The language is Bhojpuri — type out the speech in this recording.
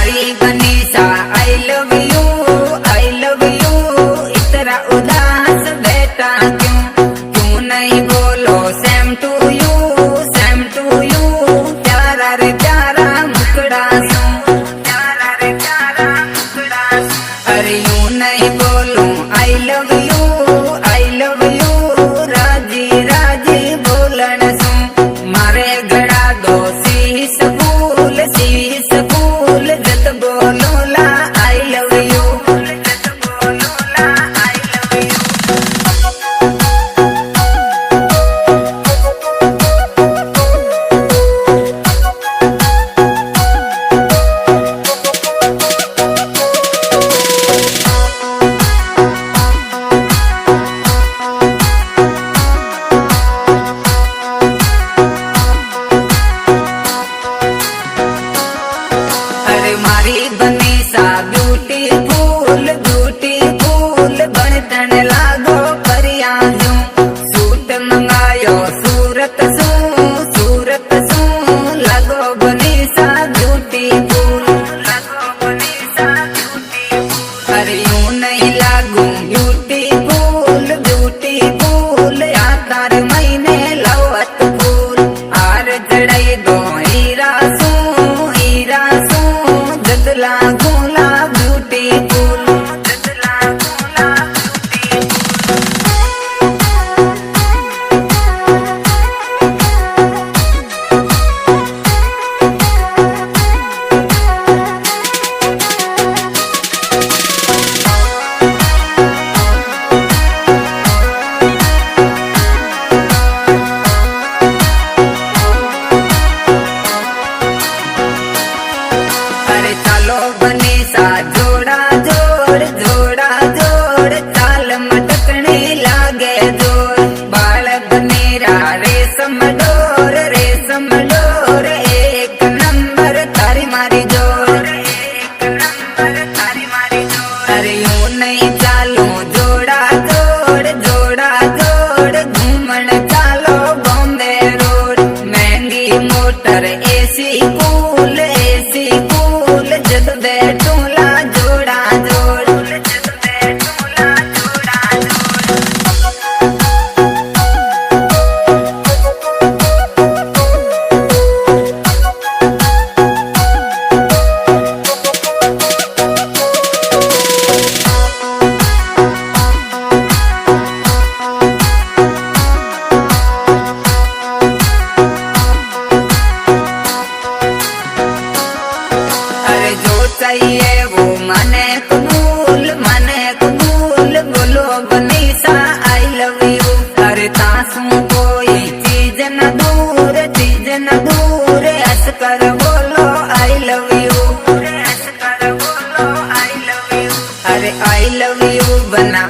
मारी गनीसा आई लव यू इतना उदास बेटा क्यों क्यों नहीं बोलो सेम टू यू प्यारा रे प्यारा मुकड़ा सू प्यारा रे प्यारा मुकड़ा सू अरे यूं नहीं बोलो आई लव यू राजी राजी बोलन सू मारे गड़ा दो शीश फूल जत बोलो ला आई लव यू जत बोलो ला आई लव यू। अरे मारी बनीसा ब्यूटीफुल बनतन लागो परिया जू सूट मंगायो सूरत सू लगो बनीसा ब्यूटीफुल अरे यूं नहीं लागू ब्यूटीफुल यार महीने लवत फूल आर जड़ई दो हीरा सू जदला गोला ब्यूटीफुल जदला गोला अरे चालो बनीसा जोड़ा जोड़ चाल मटकने लागे जोर बाल बनेरा रेशम डोर एक नंबर तारी मारी जोर अरे यूं नहीं चालो जोड़ा जोड़ घूमन चालो बॉम्बे रोड महंगी मोटर एसी कूल जद बैठूला जोड़ा जोड़ जद बैठूला जोड़ा जोड़। अरे जो चाहिए वो मने कबूल बोलो बनीसा आई लव यू अरे तासू कोई चीज न दूर हंस कर बोलो आई लव यू हंस कर बोलो आई लव यू अरे आई लव यू बना